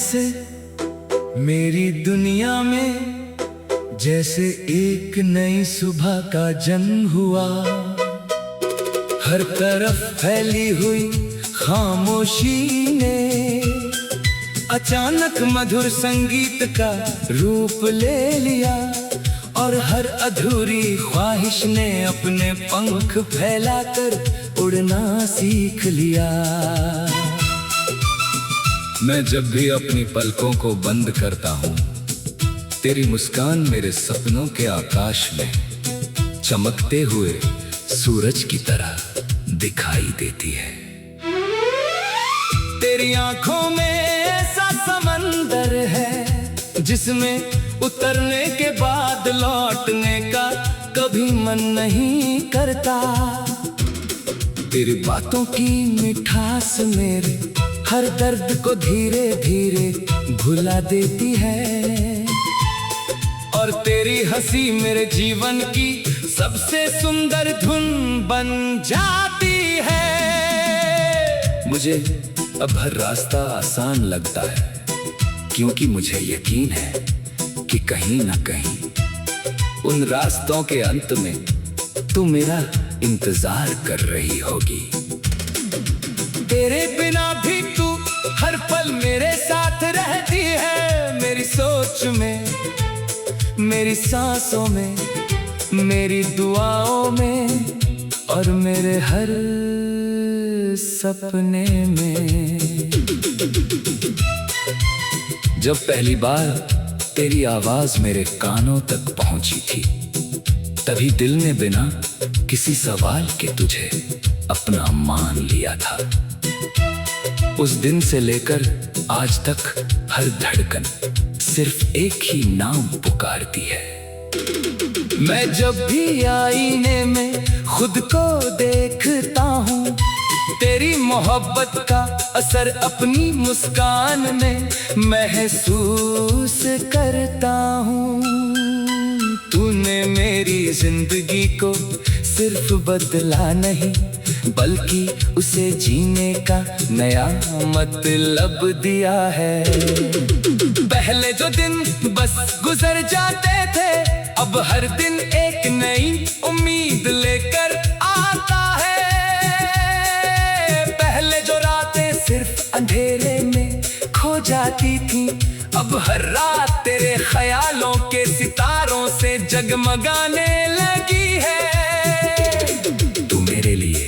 से मेरी दुनिया में जैसे एक नई सुबह का जन्म हुआ। हर तरफ फैली हुई खामोशी ने अचानक मधुर संगीत का रूप ले लिया, और हर अधूरी ख्वाहिश ने अपने पंख फैलाकर उड़ना सीख लिया। मैं जब भी अपनी पलकों को बंद करता हूँ, तेरी मुस्कान मेरे सपनों के आकाश में चमकते हुए सूरज की तरह दिखाई देती है। तेरी आंखों में ऐसा समंदर है जिसमें उतरने के बाद लौटने का कभी मन नहीं करता। तेरी बातों की मिठास मेरे हर दर्द को धीरे धीरे भुला देती है, और तेरी हंसी मेरे जीवन की सबसे सुंदर धुन बन जाती है। मुझे अब हर रास्ता आसान लगता है, क्योंकि मुझे यकीन है कि कहीं ना कहीं उन रास्तों के अंत में तू मेरा इंतजार कर रही होगी। तेरे बिना भी तू हर पल मेरे साथ रहती है, मेरी सोच में, मेरी सांसों में, मेरी दुआओं में, और मेरे हर सपने में। जब पहली बार तेरी आवाज मेरे कानों तक पहुंची थी, तभी दिल ने बिना किसी सवाल के तुझे अपना मान लिया था। उस दिन से लेकर आज तक हर धड़कन सिर्फ एक ही नाम पुकारती है। मैं जब भी आईने में खुद को देखता हूँ, तेरी मोहब्बत का असर अपनी मुस्कान में महसूस करता हूँ। तूने मेरी जिंदगी को सिर्फ बदला नहीं, बल्कि उसे जीने का नया मतलब दिया है। पहले जो दिन बस गुजर जाते थे, अब हर दिन एक नई उम्मीद लेकर आता है। पहले जो रातें सिर्फ अंधेरे में खो जाती थी, अब हर रात तेरे ख्यालों के सितारों से जगमगाने लगी है। तू मेरे लिए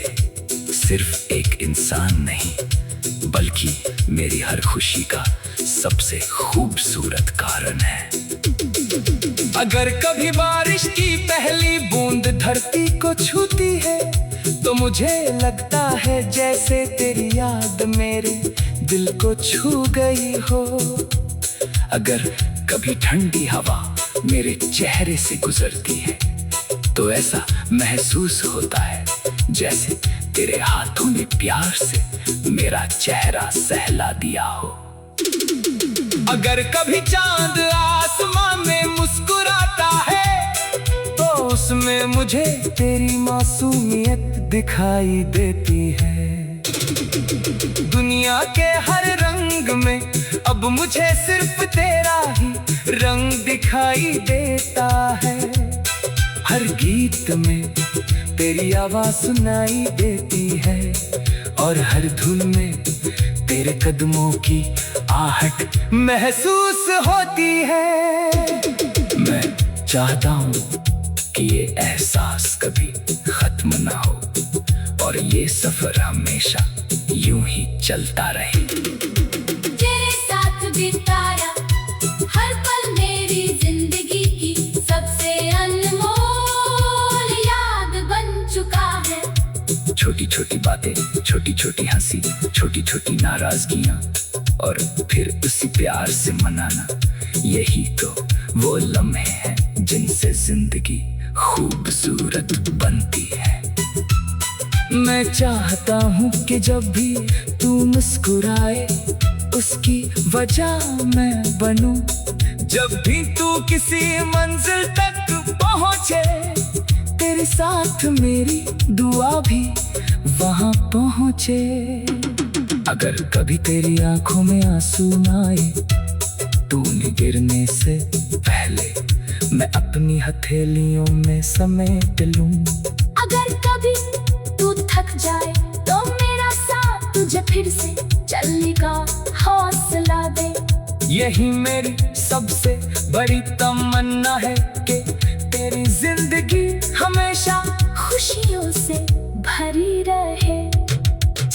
सिर्फ एक इंसान नहीं, बल्कि मेरी हर खुशी का सबसे खूबसूरत कारण है। अगर कभी बारिश की पहली बूंद धरती को छूती है, तो मुझे लगता है जैसे तेरी याद मेरे दिल को छू गई हो। अगर कभी ठंडी हवा मेरे चेहरे से गुजरती है, तो ऐसा महसूस होता है जैसे तेरे हाथों ने प्यार से मेरा चेहरा सहला दिया हो। अगर कभी चांद आसमां में मुस्कुराता है, तो उसमें मुझे तेरी मासूमियत दिखाई देती है। दुनिया के हर रंग में अब मुझे सिर्फ तेरा ही रंग दिखाई देता है। हर गीत में तेरी आवाज सुनाई देती है, और हर धुन में तेरे कदमों की आहट महसूस होती है। मैं चाहता हूँ कि ये एहसास कभी खत्म ना हो, और ये सफर हमेशा यूं ही चलता रहे। तेरे साथ बिताया हर पल मेरी जिंदगी की सबसे अनमोल याद बन चुका है। छोटी छोटी बातें, छोटी छोटी हंसी, छोटी छोटी नाराजगियां, और फिर उसी प्यार से मनाना, यही तो वो लम्हे हैं जिनसे जिंदगी खूबसूरत बनती है। मैं चाहता हूँ कि जब भी तू मुस्कुराए, उसकी वजह मैं बनूं। जब भी तू किसी मंजिल तक पहुँचे, तेरे साथ मेरी दुआ भी वहाँ पहुँचे। अगर कभी तेरी आंखों में आंसू ना आए, तूने गिरने से पहले मैं अपनी हथेलियों में समेट लूं। अगर कभी तू थक जाए तो मेरा साथ तुझे फिर से चलने का हौसला दे। यही मेरी सबसे बड़ी तमन्ना है कि तेरी जिंदगी हमेशा खुशियों से भरी रहे।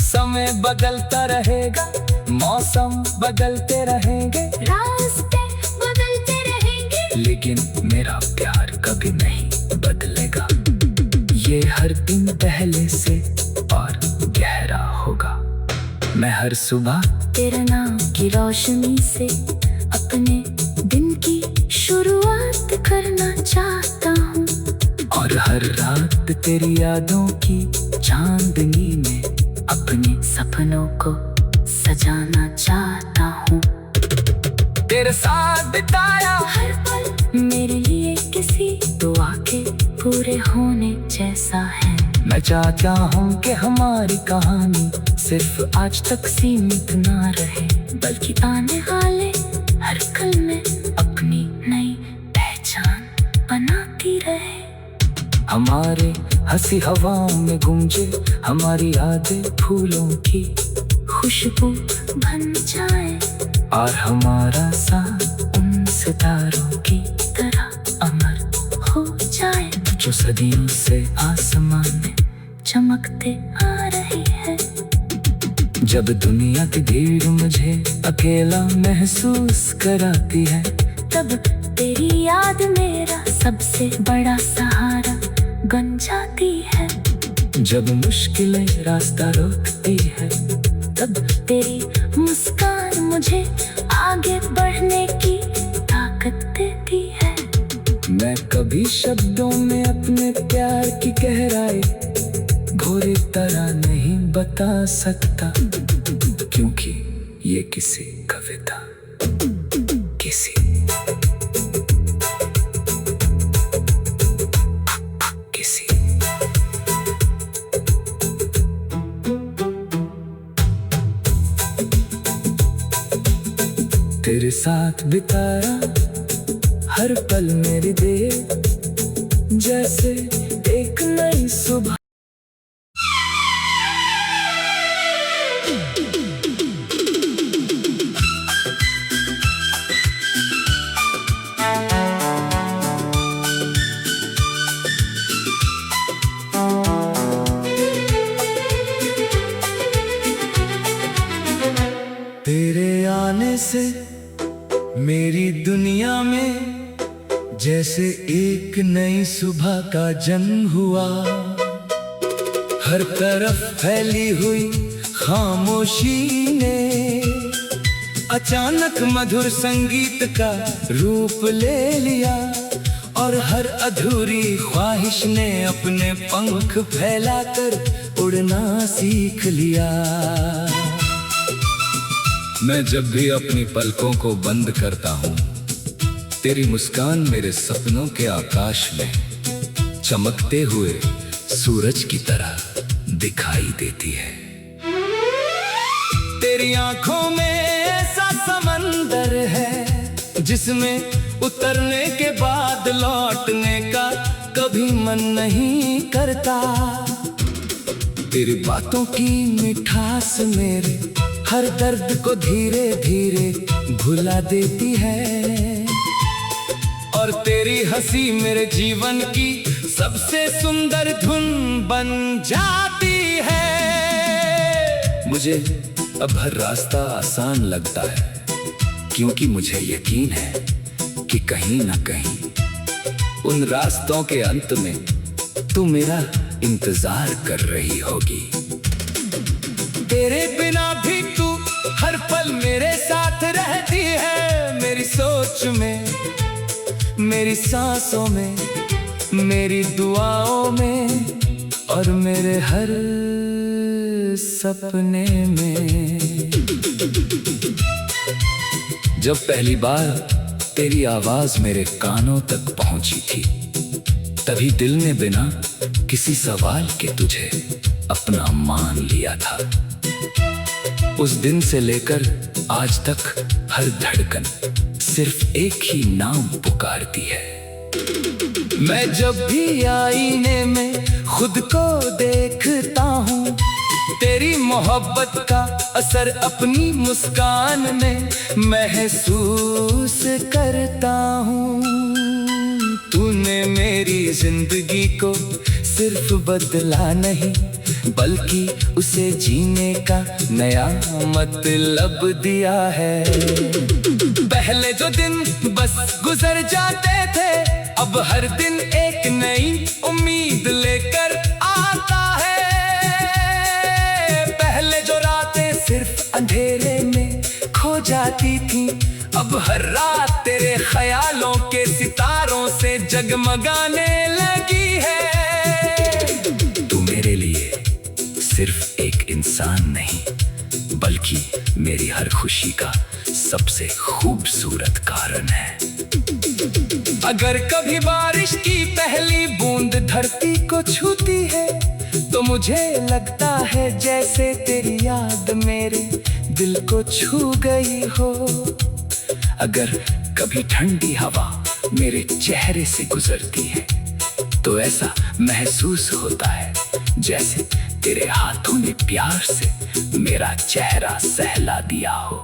समय बदलता रहेगा, मौसम बदलते रहेंगे, रास्ते बदलते रहेंगे, लेकिन मेरा प्यार कभी नहीं बदलेगा। ये हर दिन पहले से और गहरा होगा। मैं हर सुबह तेरे नाम की रोशनी से अपने दिन की शुरुआत करना चाहता हूँ, और हर रात तेरी यादों की चांदनी में अपने सपनों को सजाना चाहता हूँ। तेरे साथ बिताया हर पल मेरे लिए किसी दुआ के पूरे होने जैसा है। मैं चाहता हूँ कि हमारी कहानी सिर्फ आज तक सीमित ना रहे, बल्कि आने वाले हर कल में अपनी नई पहचान बनाती रहे। हमारे हंसी हवाओं में गूंजे हमारी यादें फूलों की खुशबू बन जाए, और हमारा साथ उन सितारों की तरह अमर हो जाए, जो सदियों से आसमान में चमकते आ रही है। जब दुनिया की भीड़ मुझे अकेला महसूस कराती है, तब तेरी याद मेरा सबसे बड़ा सहारा बन जाती है। जब मुश्किलें रास्ता रोकती है, तब तेरी मुस्कान मुझे आगे बढ़ने की ताकत देती है। मैं कभी शब्दों में अपने प्यार की गहराई भोरे तरह नहीं बता सकता, क्योंकि ये किसी कविता किसी तेरे साथ बिताया हर पल मेरी दे जैसे एक नई सुबह। तेरे आने से मेरी दुनिया में जैसे एक नई सुबह का जन्म हुआ। हर तरफ फैली हुई खामोशी ने अचानक मधुर संगीत का रूप ले लिया, और हर अधूरी ख्वाहिश ने अपने पंख फैलाकर उड़ना सीख लिया। मैं जब भी अपनी पलकों को बंद करता हूँ, तेरी मुस्कान मेरे सपनों के आकाश में चमकते हुए सूरज की तरह दिखाई देती है। तेरी आंखों में ऐसा समंदर है जिसमें उतरने के बाद लौटने का कभी मन नहीं करता। तेरी बातों की मिठास मेरे हर दर्द को धीरे धीरे भुला देती है, और तेरी हंसी मेरे जीवन की सबसे सुंदर धुन बन जाती है। मुझे अब हर रास्ता आसान लगता है, क्योंकि मुझे यकीन है कि कहीं ना कहीं उन रास्तों के अंत में तू मेरा इंतजार कर रही होगी। तेरे बिना भी तू हर पल मेरे साथ रहती है, मेरी सोच में, मेरी सांसों में, मेरी दुआओं में, और मेरे हर सपने में। जब पहली बार तेरी आवाज मेरे कानों तक पहुंची थी, तभी दिल ने बिना किसी सवाल के तुझे अपना मान लिया था। उस दिन से लेकर आज तक हर धड़कन सिर्फ एक ही नाम पुकारती है। मैं जब भी आईने में खुद को देखता हूँ, तेरी मोहब्बत का असर अपनी मुस्कान में महसूस करता हूँ। तूने मेरी जिंदगी को सिर्फ बदला नहीं, बल्कि उसे जीने का नया मतलब दिया है। पहले जो दिन बस गुजर जाते थे, अब हर दिन एक नई उम्मीद लेकर आता है। पहले जो रातें सिर्फ अंधेरे में खो जाती थी, अब हर रात तेरे ख्यालों के सितारों से जगमगाने लगी है। तू मेरे लिए सिर्फ एक इंसान नहीं, बल्कि मेरी हर खुशी का सबसे खूबसूरत कारण है। अगर कभी बारिश की पहली बूंद धरती को छूती है, तो मुझे लगता है जैसे तेरी याद मेरे दिल को छू गई हो। अगर कभी ठंडी हवा मेरे चेहरे से गुजरती है, तो ऐसा महसूस होता है जैसे तेरे हाथों ने प्यार से मेरा चेहरा सहला दिया हो।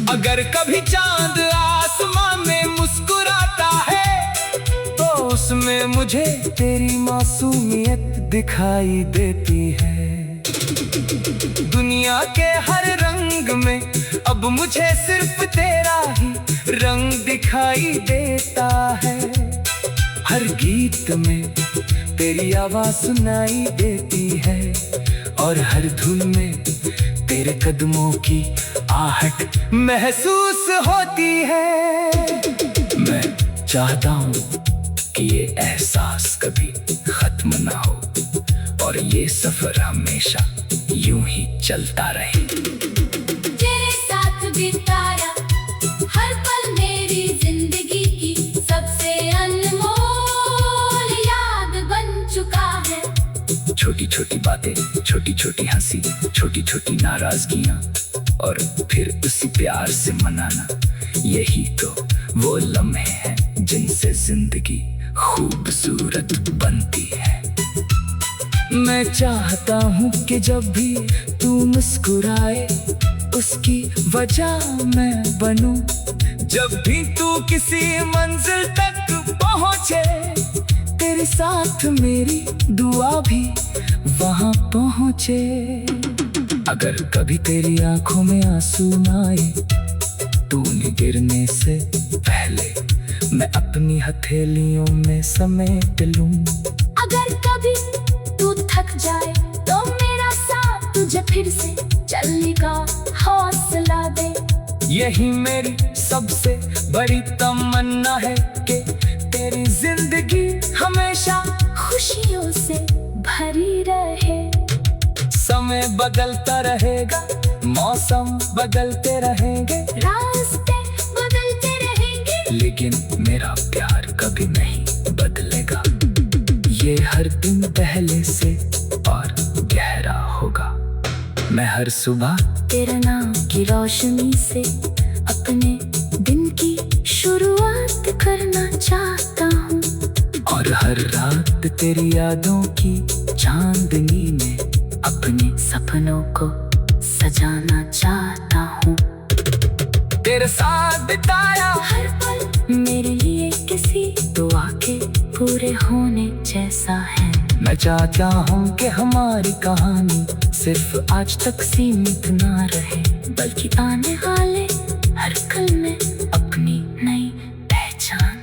अगर कभी चांद आसमान में मुस्कुराता है, तो उसमें मुझे तेरी मासूमियत दिखाई देती है। दुनिया के हर रंग में अब मुझे सिर्फ तेरा ही रंग दिखाई देता है। हर गीत में तेरी आवाज सुनाई देती है, और हर धुन में तेरे कदमों की आहट महसूस होती है। मैं चाहता हूँ कि ये एहसास कभी खत्म ना हो, और ये सफर हमेशा यूं ही चलता रहे। तेरे साथ बिताया हर पल मेरी जिंदगी की सबसे अनमोल याद बन चुका है। छोटी छोटी बातें, छोटी छोटी हंसी, छोटी छोटी नाराजगियां, और फिर उसी प्यार से मनाना, यही तो वो लम्हे हैं जिनसे जिंदगी खूबसूरत बनती है। मैं चाहता हूँ कि जब भी तू मुस्कुराए, उसकी वजह मैं बनूं। जब भी तू किसी मंजिल तक पहुँचे, तेरे साथ मेरी दुआ भी वहाँ पहुँचे। अगर कभी तेरी आंखों में आंसू न आए, तूने गिरने से पहले मैं अपनी हथेलियों में समेट लूं। अगर कभी तू थक जाए, तो मेरा साथ तुझे फिर से चलने का हौसला दे। यही मेरी सबसे बड़ी तमन्ना है कि तेरी जिंदगी हमेशा खुशियों से भरी रहे। समय बदलता रहेगा, मौसम बदलते रहेंगे, रास्ते बदलते रहेंगे, लेकिन मेरा प्यार कभी नहीं बदलेगा। ये हर दिन पहले से और गहरा होगा। मैं हर सुबह तेरे नाम की रोशनी से अपने दिन की शुरुआत करना चाहता हूँ, और हर रात तेरी यादों की चांदनी में अपने सपनों को सजाना चाहता हूँ। तेरे साथ बिताया हर पल मेरे लिए किसी दुआ के पूरे होने जैसा है। मैं चाहता हूँ कि हमारी कहानी सिर्फ आज तक सीमित ना रहे, बल्कि आने वाले हर कल में अपनी नई पहचान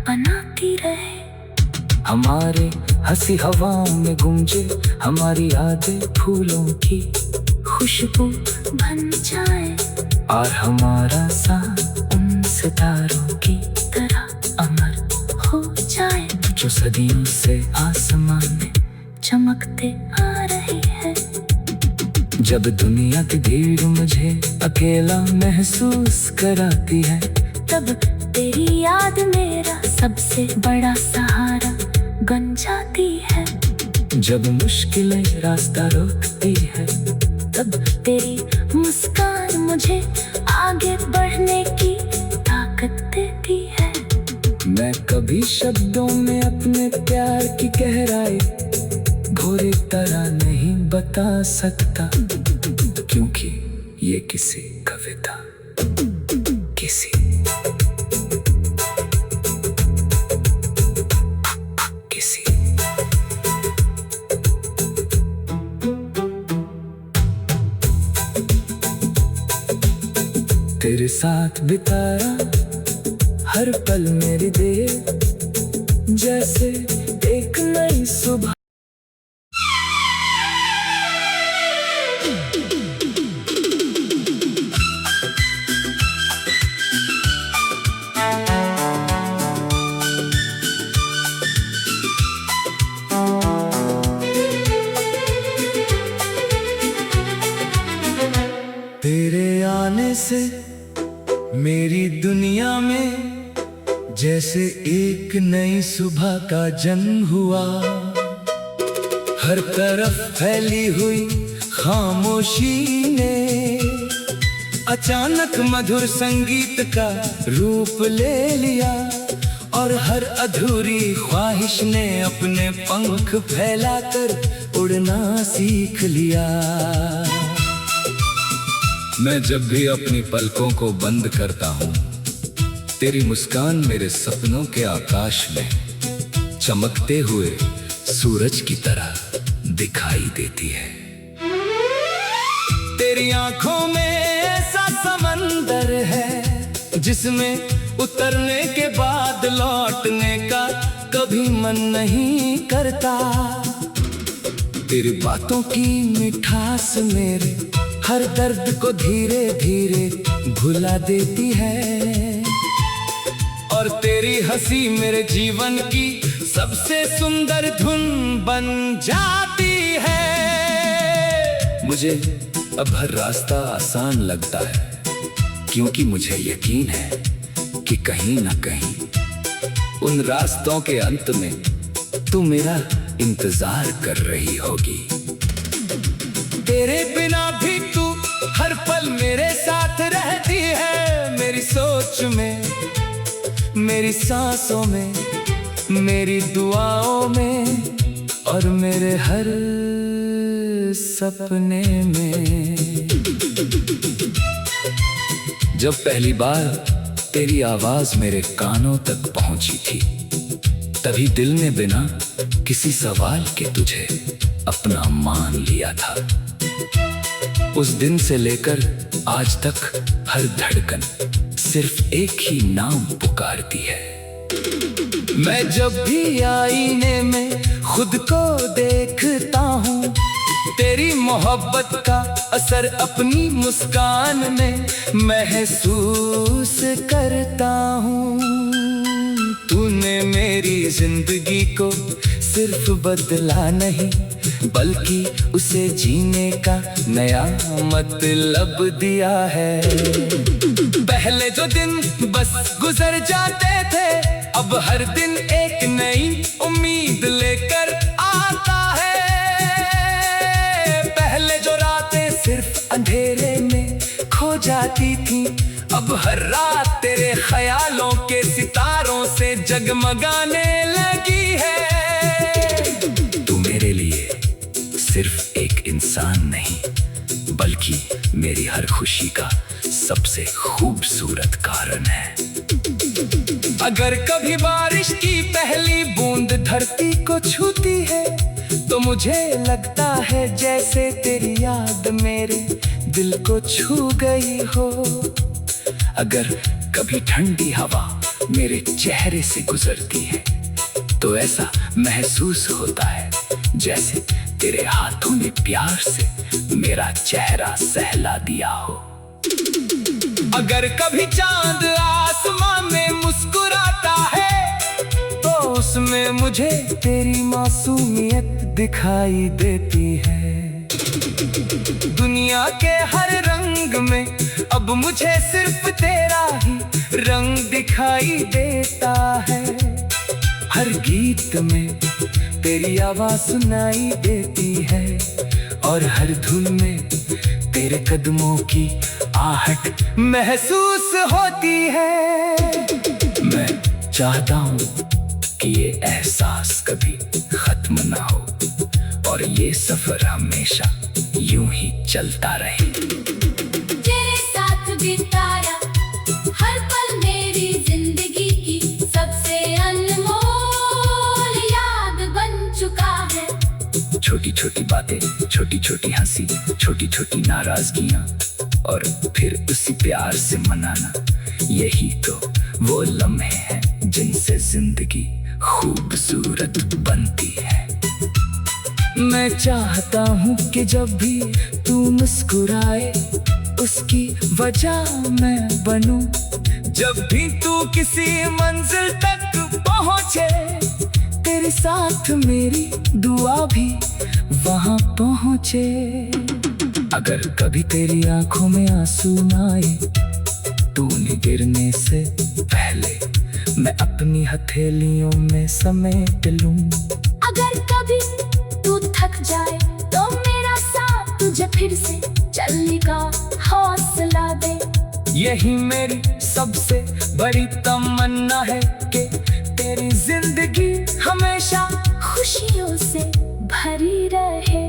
बनाती रहे। हमारे हंसी हवाओं में गूंजे हमारी यादें फूलों की खुशबू बन जाए, और हमारा साथ उन सितारों की तरह अमर हो जाए, जो सदियों से आसमान में चमकते आ रही है। जब दुनिया की भीड़ मुझे अकेला महसूस कराती है, तब तेरी याद मेरा सबसे बड़ा सहारा बन जाती है। जब मुश्किलें रास्ता रोकती है, तब तेरी मुस्कान मुझे आगे बढ़ने की ताकत देती है। मैं कभी शब्दों में अपने प्यार की गहराई भोरे तरह नहीं बता सकता, क्योंकि ये किसी कविता किसी तेरे साथ बिताया हर पल मेरी देर जैसे एक नई सुबह। तेरे आने से मेरी दुनिया में जैसे एक नई सुबह का जन्म हुआ। हर तरफ फैली हुई खामोशी ने अचानक मधुर संगीत का रूप ले लिया, और हर अधूरी ख्वाहिश ने अपने पंख फैलाकर उड़ना सीख लिया। मैं जब भी अपनी पलकों को बंद करता हूँ, तेरी मुस्कान मेरे सपनों के आकाश में चमकते हुए सूरज की तरह दिखाई देती है। तेरी आंखों में ऐसा समंदर है जिसमें उतरने के बाद लौटने का कभी मन नहीं करता। तेरी बातों की मिठास मेरे हर दर्द को धीरे धीरे भुला देती है, और तेरी हंसी मेरे जीवन की सबसे सुंदर धुन बन जाती है। मुझे अब हर रास्ता आसान लगता है, क्योंकि मुझे यकीन है कि कहीं ना कहीं उन रास्तों के अंत में तू मेरा इंतजार कर रही होगी। तेरे बिना भी तू हर पल मेरे साथ रहती है, मेरी सोच में, मेरी सांसों में, मेरी दुआओं में, और मेरे हर सपने में। जब पहली बार तेरी आवाज मेरे कानों तक पहुंची थी, तभी दिल ने बिना किसी सवाल के तुझे अपना मान लिया था। उस दिन से लेकर आज तक हर धड़कन सिर्फ एक ही नाम पुकारती है। मैं जब भी आईने में खुद को देखता हूँ, तेरी मोहब्बत का असर अपनी मुस्कान में महसूस करता हूँ। तूने मेरी जिंदगी को सिर्फ बदला नहीं, बल्कि उसे जीने का नया मतलब दिया है। पहले जो दिन बस गुजर जाते थे, अब हर दिन एक नई उम्मीद लेकर आता है। पहले जो रातें सिर्फ अंधेरे में खो जाती थी, अब हर रात तेरे ख्यालों के सितारों से जगमगाने लगी है। तू मेरे लिए सिर्फ एक इंसान नहीं, बल्कि मेरी हर खुशी का सबसे खूबसूरत कारण है। अगर कभी बारिश की पहली बूंद धरती को छूती है, तो मुझे लगता है जैसे तेरी याद मेरे दिल को छू गई हो। अगर कभी ठंडी हवा मेरे चेहरे से गुजरती है, तो ऐसा महसूस होता है जैसे तेरे हाथों ने प्यार से मेरा चेहरा सहला दिया हो। अगर कभी चांद आसमां में मुस्कुराता है, तो उसमें मुझे तेरी मासूमियत दिखाई देती है। दुनिया के हर रंग में अब मुझे सिर्फ तेरा ही रंग दिखाई देता है। हर गीत में तेरी आवाज सुनाई देती है, और हर धुन में तेरे कदमों की आहट महसूस होती है। मैं चाहता हूँ कि ये एहसास कभी खत्म ना हो और ये सफर हमेशा यूं ही चलता रहे। तेरे साथ बिताया हर पल मेरी जिंदगी की सबसे अनमोल याद बन चुका है। छोटी छोटी बातें, छोटी छोटी हंसी, छोटी छोटी नाराजगियां और फिर उसी प्यार से मनाना, यही तो वो लम्हे हैं जिनसे जिंदगी खूबसूरत बनती है। मैं चाहता हूँ कि जब भी तू मुस्कुराए उसकी वजह मैं बनूं। जब भी तू किसी मंजिल तक पहुँचे तेरे साथ मेरी दुआ भी वहाँ पहुँचे। अगर कभी तेरी आंखों में आंसू ना आए तूने गिरने से पहले मैं अपनी हथेलियों में समेट लूं। अगर कभी तू थक जाए तो मेरा साथ तुझे फिर से चलने का हौसला दे। यही मेरी सबसे बड़ी तमन्ना है कि तेरी जिंदगी हमेशा खुशियों से भरी रहे।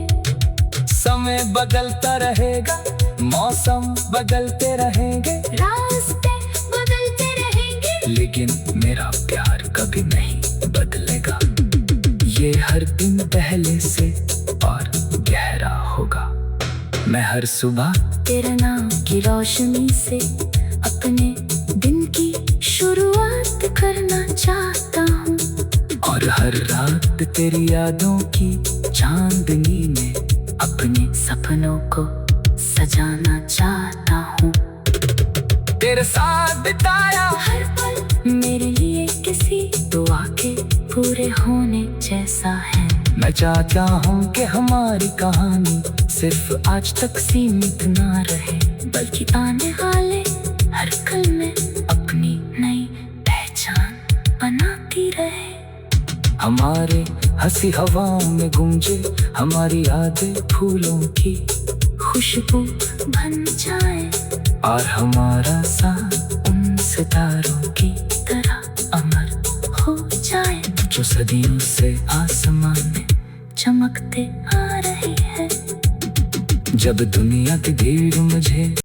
समय बदलता रहेगा, मौसम बदलते रहेंगे, रास्ते बदलते रहेंगे, लेकिन मेरा प्यार कभी नहीं बदलेगा। ये हर दिन पहले से और गहरा होगा। मैं हर सुबह तेरे नाम की रोशनी से अपने दिन की शुरुआत करना चाहता हूँ और हर रात तेरी यादों की चांदनी में अपने सपनों को सजाना चाहता हूँ। तेरे साथ बिताया हर पल मेरे लिए किसी दुआ के पूरे होने जैसा है। मैं चाहता हूँ कि हमारी कहानी सिर्फ आज तक सीमित ना रहे, बल्कि आने वाले हर कल में अपनी नई पहचान बनाती रहे। हमारे हंसी हवाओं में गूंजे हमारी यादें फूलों की खुशबू बन जाए और हमारा साथ उन सितारों की तरह अमर हो जाए जो सदियों से आसमान में चमकते आ रही है। जब दुनिया की भीड़ मुझे